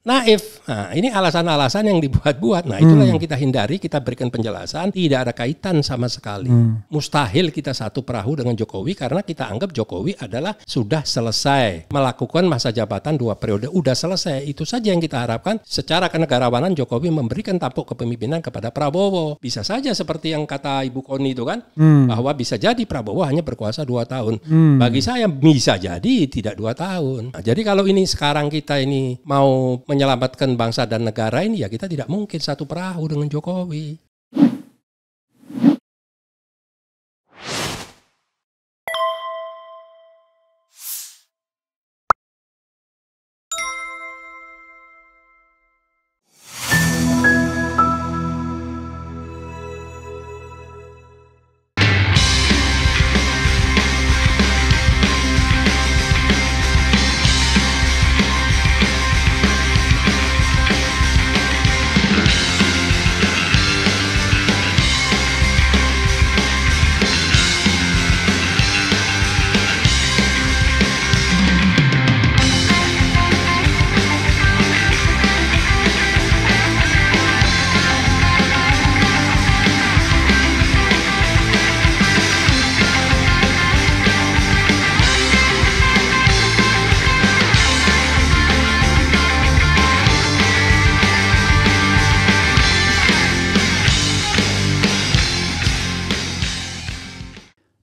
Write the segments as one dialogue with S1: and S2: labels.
S1: naif. Nah, ini alasan-alasan yang dibuat-buat. Nah, itulah yang kita hindari, kita berikan penjelasan, tidak ada kaitan sama sekali. Mustahil kita satu perahu dengan Jokowi karena kita anggap Jokowi adalah sudah selesai melakukan masa jabatan 2 periode, udah selesai. Itu saja yang kita harapkan. Secara kenegarawanan Jokowi memberikan tampuk kepemimpinan kepada Prabowo. Bisa saja seperti yang kata Ibu Koni itu kan, bahwa bisa jadi Prabowo hanya berkuasa 2 tahun. Bagi saya bisa jadi tidak 2 tahun. Nah, jadi kalau ini sekarang kita ini mau menyelamatkan bangsa dan negara ini, ya kita tidak mungkin satu perahu dengan Jokowi.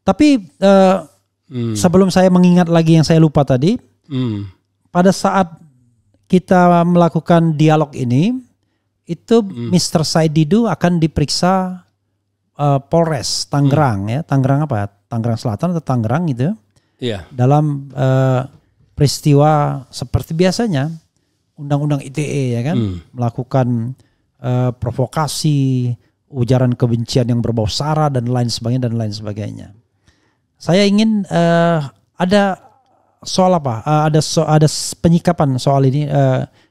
S2: Tapi sebelum saya mengingat lagi yang saya lupa tadi, pada saat kita melakukan dialog ini, itu Mr. Said Didu akan diperiksa Polres Tangerang, ya, Tangerang apa? Tangerang Selatan atau Tangerang gitu.
S1: Iya.
S2: Dalam peristiwa seperti biasanya, Undang-Undang ITE ya kan, melakukan provokasi, ujaran kebencian yang berbau sara dan lain sebagainya. Saya ingin ada soal apa? Ada penyikapan soal ini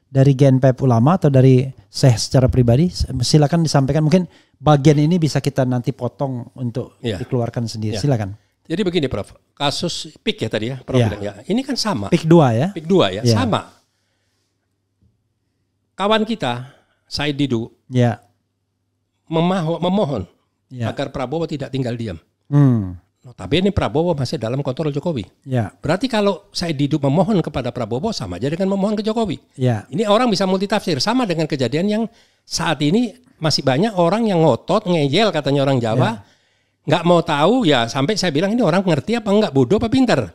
S2: dari GNPF Ulama atau dari saya secara pribadi. Silakan disampaikan. Mungkin bagian ini bisa kita nanti potong untuk dikeluarkan sendiri. Silakan.
S1: Jadi begini, Prof. Kasus PIK ya tadi ya, Prof bilang ya. Ini kan sama.
S2: PIK 2 ya.
S1: PIK 2 ya, sama. Kawan kita Said Didu memohon agar Prabowo tidak tinggal diam. Notabene Prabowo masih dalam kontrol Jokowi. Berarti kalau Said Didu memohon kepada Prabowo sama aja dengan memohon ke Jokowi. Ini orang bisa multitafsir, sama dengan kejadian yang saat ini masih banyak orang yang ngotot, ngeyel katanya orang Jawa, nggak mau tahu ya, sampai saya bilang ini orang ngerti apa enggak, bodoh apa pintar.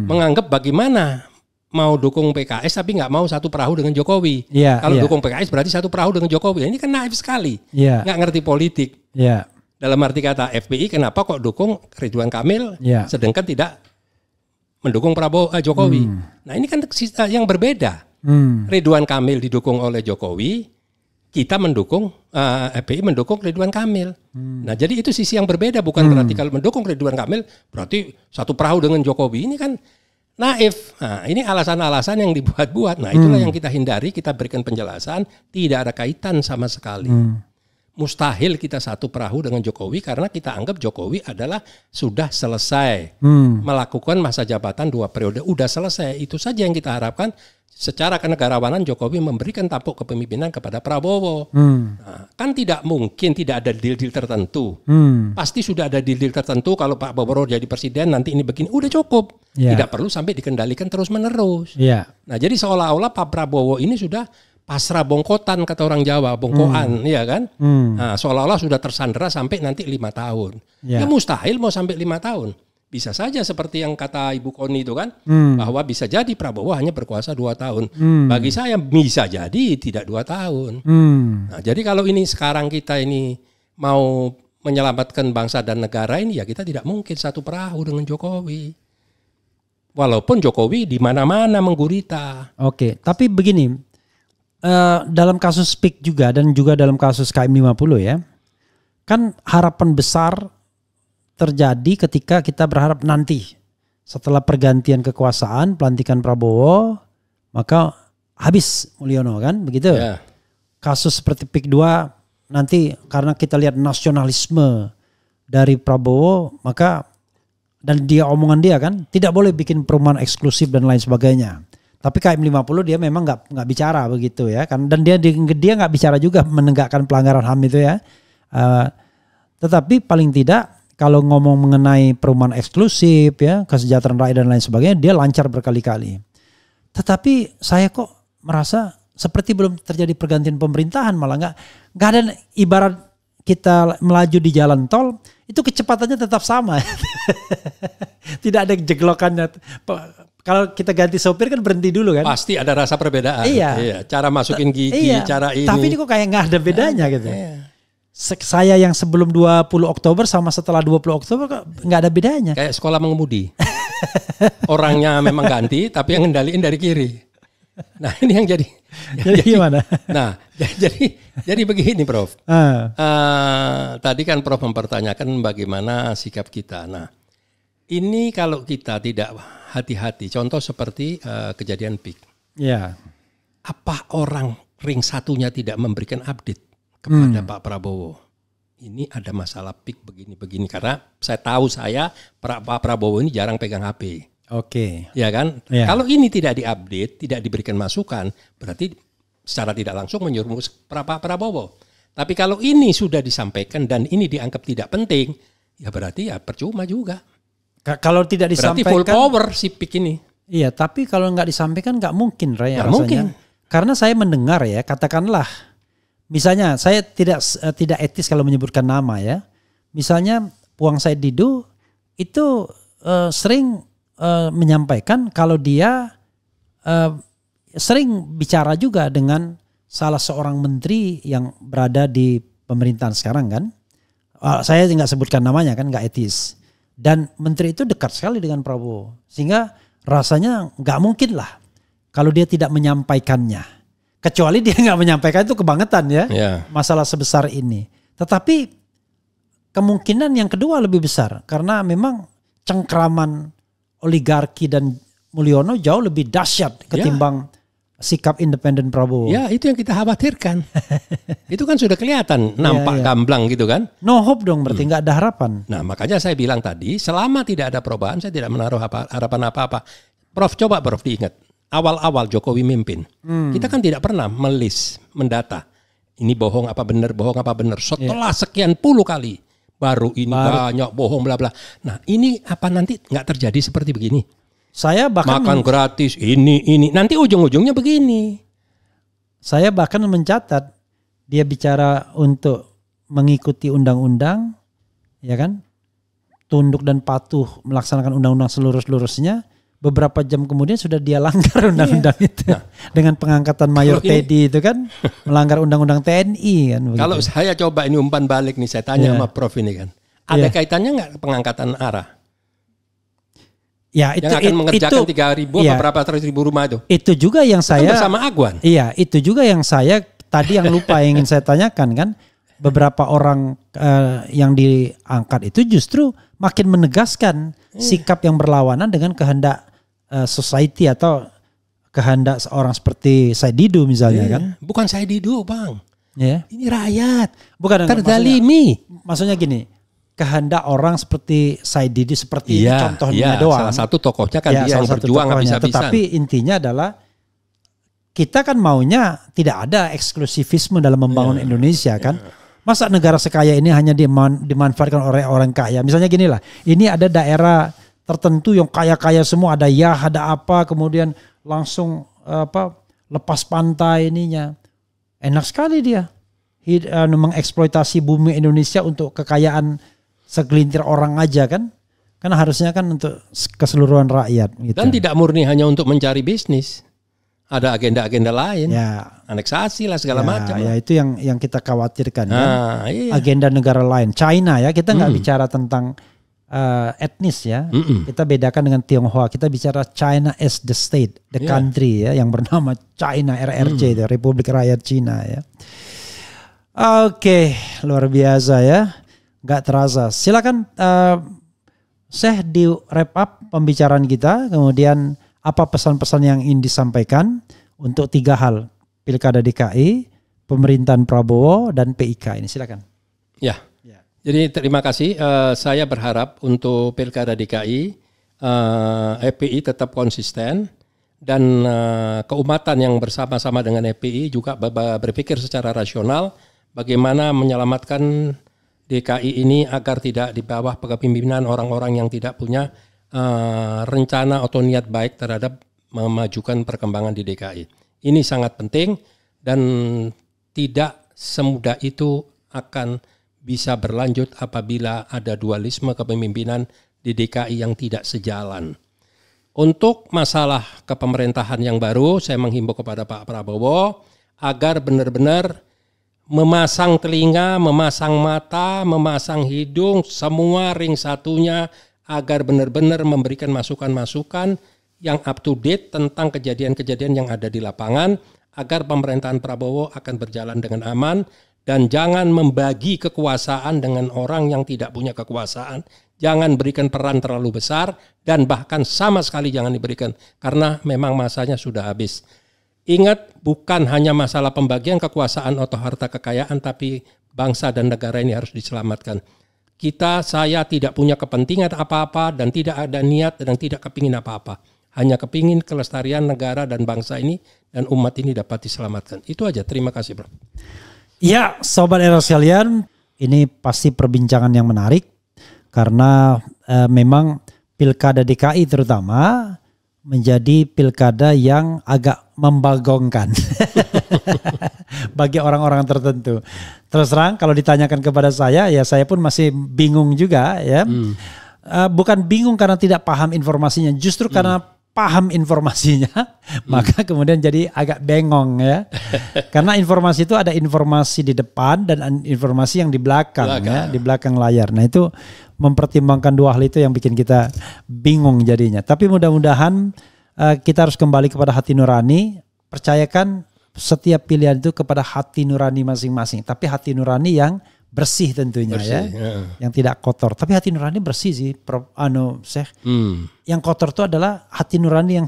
S1: Menganggap bagaimana mau dukung PKS tapi nggak mau satu perahu dengan Jokowi. Kalau dukung PKS berarti satu perahu dengan Jokowi. Ini kan naif sekali, nggak ngerti politik. Dalam arti kata FPI kenapa kok dukung Ridwan Kamil sedangkan tidak mendukung Jokowi. Nah ini kan yang berbeda. Ridwan Kamil didukung oleh Jokowi, kita mendukung FPI mendukung Ridwan Kamil. Nah jadi itu sisi yang berbeda, bukan berarti kalau mendukung Ridwan Kamil berarti satu perahu dengan Jokowi. Ini kan naif. Nah ini alasan-alasan yang dibuat-buat. Nah itulah yang kita hindari, kita berikan penjelasan, tidak ada kaitan sama sekali. Mustahil kita satu perahu dengan Jokowi karena kita anggap Jokowi adalah sudah selesai melakukan masa jabatan 2 periode, udah selesai. Itu saja yang kita harapkan. Secara kenegarawanan Jokowi memberikan tampuk kepemimpinan kepada Prabowo. Nah, kan tidak mungkin tidak ada deal-deal tertentu. Pasti sudah ada deal-deal tertentu. Kalau Pak Prabowo jadi presiden nanti ini begini, udah cukup. Tidak perlu sampai dikendalikan terus-menerus. Nah jadi seolah-olah Pak Prabowo ini sudah pasrah bongkotan kata orang Jawa, bongkoan, ya kan? Nah, seolah-olah sudah tersandera sampai nanti 5 tahun. Ya mustahil mau sampai 5 tahun. Bisa saja seperti yang kata Ibu Koni itu kan, bahwa bisa jadi Prabowo hanya berkuasa 2 tahun. Bagi saya bisa jadi tidak 2 tahun. Nah, jadi kalau ini sekarang kita ini mau menyelamatkan bangsa dan negara ini, ya kita tidak mungkin satu perahu dengan Jokowi. Walaupun Jokowi di mana-mana menggurita.
S2: Oke, tapi begini, dalam kasus PIK juga dan juga dalam kasus KM50 ya, kan harapan besar terjadi ketika kita berharap nanti setelah pergantian kekuasaan, pelantikan Prabowo, maka habis Mulyono kan, begitu? Kasus seperti PIK 2 nanti karena kita lihat nasionalisme dari Prabowo, maka dan dia omongan dia kan tidak boleh bikin perumahan eksklusif dan lain sebagainya. Tapi KM 50 dia memang nggak bicara begitu ya kan, dan dia nggak bicara juga menegakkan pelanggaran HAM itu ya. Tetapi paling tidak kalau ngomong mengenai perumahan eksklusif ya, kesejahteraan rakyat dan lain sebagainya, dia lancar berkali-kali. Tetapi saya kok merasa seperti belum terjadi pergantian pemerintahan, malah nggak ada, ibarat kita melaju di jalan tol itu kecepatannya tetap sama. Tidak ada jeglokannya. Kalau kita ganti sopir kan berhenti dulu kan.
S1: Pasti ada rasa perbedaan. Iya. Cara masukin gigi, cara ini.
S2: Tapi ini kok kayak nggak ada bedanya gitu. Saya yang sebelum 20 Oktober sama setelah 20 Oktober kok nggak ada bedanya.
S1: Kayak sekolah mengemudi. Orangnya memang ganti, tapi yang ngendaliin dari kiri. Nah ini yang jadi
S2: gimana?
S1: Nah jadi begini Prof. Tadi kan Prof mempertanyakan bagaimana sikap kita. Nah ini kalau kita tidak hati-hati, contoh seperti kejadian PIK.
S2: Ya.
S1: Apa orang ring satunya tidak memberikan update kepada Pak Prabowo? Ini ada masalah PIK begini-begini, karena saya tahu Pak Prabowo ini jarang pegang HP.
S2: Oke.
S1: Ya kan? Ya. Kalau ini tidak diupdate, tidak diberikan masukan, berarti secara tidak langsung menyuruh Pak Prabowo. Tapi kalau ini sudah disampaikan dan ini dianggap tidak penting, ya berarti ya percuma juga.
S2: Kalau tidak disampaikan,
S1: berarti full power si PIK ini.
S2: Iya, tapi kalau nggak disampaikan nggak mungkin, Ray.
S1: Nggak mungkin.
S2: Karena saya mendengar ya, katakanlah, misalnya saya tidak etis kalau menyebutkan nama ya. Misalnya Puang Said Didu itu sering menyampaikan kalau dia sering bicara juga dengan salah seorang menteri yang berada di pemerintahan sekarang kan. Saya nggak sebutkan namanya kan, nggak etis. Dan menteri itu dekat sekali dengan Prabowo. Sehingga rasanya nggak mungkin lah kalau dia tidak menyampaikannya. Kecuali dia nggak menyampaikan, itu kebangetan ya. Masalah sebesar ini. Tetapi kemungkinan yang kedua lebih besar. Karena memang cengkraman oligarki dan Mulyono jauh lebih dahsyat ketimbang sikap independen Prabowo.
S1: Ya itu yang kita khawatirkan. Itu kan sudah kelihatan, nampak gamblang gitu kan.
S2: No hope dong, berarti nggak ada harapan.
S1: Nah makanya saya bilang tadi, selama tidak ada perubahan saya tidak menaruh harapan apa-apa. Prof coba Prof diingat, awal-awal Jokowi mimpin, kita kan tidak pernah mendata. Ini bohong apa benar. Setelah sekian puluh kali, baru banyak bohong bla bla. Nah ini apa nanti nggak terjadi seperti begini?
S2: Saya bahkan
S1: makan gratis ini nanti ujung-ujungnya begini.
S2: Saya bahkan mencatat dia bicara untuk mengikuti undang-undang, ya kan, tunduk dan patuh melaksanakan undang-undang seluruh-seluruhnya. Beberapa jam kemudian sudah dia langgar undang-undang itu dengan pengangkatan Mayor Teddy itu kan, melanggar undang-undang TNI kan.
S1: Kalau saya coba ini umpan balik nih, saya tanya sama Prof ini kan, ada kaitannya nggak pengangkatan ARA?
S2: Ya,
S1: yang akan mengerjakan 3.000 atau berapa ribu rumah itu.
S2: Itu juga yang saya
S1: bersama Agwan.
S2: Iya, itu juga yang saya tadi yang lupa ingin saya tanyakan kan. Beberapa orang yang diangkat itu justru makin menegaskan sikap yang berlawanan dengan kehendak society atau kehendak seorang seperti Said Didu misalnya kan.
S1: Bukan Said Didu, Bang.
S2: Ya.
S1: Ini rakyat.
S2: Bukan
S1: terdalimi.
S2: Maksudnya gini, kehendak orang seperti Said Didu seperti ini contohnya doang.
S1: Salah satu tokohnya kan dia yang berjuang habis-habisan.
S2: Tetapi intinya adalah kita kan maunya tidak ada eksklusivisme dalam membangun Indonesia kan. Masa negara sekaya ini hanya dimanfaatkan oleh orang kaya. Misalnya gini lah, ini ada daerah tertentu yang kaya-kaya semua, ada ada apa, kemudian langsung lepas pantai ininya. Enak sekali dia mengeksploitasi bumi Indonesia untuk kekayaan segelintir orang aja kan harusnya kan untuk keseluruhan rakyat gitu.
S1: Dan tidak murni hanya untuk mencari bisnis, ada agenda-agenda lain, aneksasi lah segala macam.
S2: Ya itu yang kita khawatirkan kan, agenda negara lain. China ya, kita nggak bicara tentang etnis ya, kita bedakan dengan Tionghoa. Kita bicara China as the state, the country ya, yang bernama China RRC, Republik Rakyat Cina ya. Oke, luar biasa ya. Gak terasa. Silakan Syekh di wrap up pembicaraan kita. Kemudian apa pesan-pesan yang ingin disampaikan untuk 3 hal. Pilkada DKI, pemerintahan Prabowo, dan PIK ini. Silakan.
S1: Ya. Jadi terima kasih. Saya berharap untuk Pilkada DKI, FPI tetap konsisten. dan keumatan yang bersama-sama dengan FPI juga berpikir secara rasional bagaimana menyelamatkan DKI ini agar tidak di bawah kepemimpinan orang-orang yang tidak punya rencana atau niat baik terhadap memajukan perkembangan di DKI. Ini sangat penting dan tidak semudah itu akan bisa berlanjut apabila ada dualisme kepemimpinan di DKI yang tidak sejalan. Untuk masalah kepemerintahan yang baru, saya menghimbau kepada Pak Prabowo agar benar-benar memasang telinga, memasang mata, memasang hidung, semua ring satunya agar benar-benar memberikan masukan-masukan yang up to date tentang kejadian-kejadian yang ada di lapangan agar pemerintahan Prabowo akan berjalan dengan aman dan jangan membagi kekuasaan dengan orang yang tidak punya kekuasaan. Jangan berikan peran terlalu besar dan bahkan sama sekali jangan diberikan karena memang masanya sudah habis. Ingat, bukan hanya masalah pembagian kekuasaan atau harta kekayaan, tapi bangsa dan negara ini harus diselamatkan. Saya tidak punya kepentingan apa-apa dan tidak ada niat dan tidak kepingin apa-apa. Hanya kepingin kelestarian negara dan bangsa ini dan umat ini dapat diselamatkan. Itu aja, terima kasih Bro.
S2: Ya, Sobat Era sekalian, ini pasti perbincangan yang menarik. Karena memang pilkada DKI terutama menjadi pilkada yang agak membagongkan bagi orang-orang tertentu. Terus terang kalau ditanyakan kepada saya, ya saya pun masih bingung juga ya. Bukan bingung karena tidak paham informasinya, justru karena paham informasinya, maka kemudian jadi agak bengong ya. Karena informasi itu ada informasi di depan dan informasi yang di belakang. Ya, di belakang layar. Nah itu mempertimbangkan dua hal itu yang bikin kita bingung jadinya. Tapi mudah-mudahan kita harus kembali kepada hati nurani. Percayakan setiap pilihan itu kepada hati nurani masing-masing. Tapi hati nurani yang bersih tentunya bersih, ya. Yang tidak kotor. Tapi hati nurani bersih sih, Syekh. Yang kotor itu adalah hati nurani yang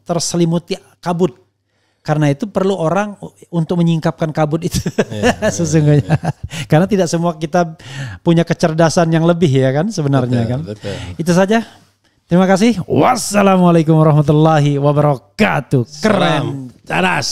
S2: terselimuti kabut. Karena itu perlu orang untuk menyingkapkan kabut itu sesungguhnya. Karena tidak semua kita punya kecerdasan yang lebih ya kan sebenarnya kan. Betul. Itu saja. Terima kasih. Wassalamualaikum warahmatullahi wabarakatuh. Keren.
S1: Cadas.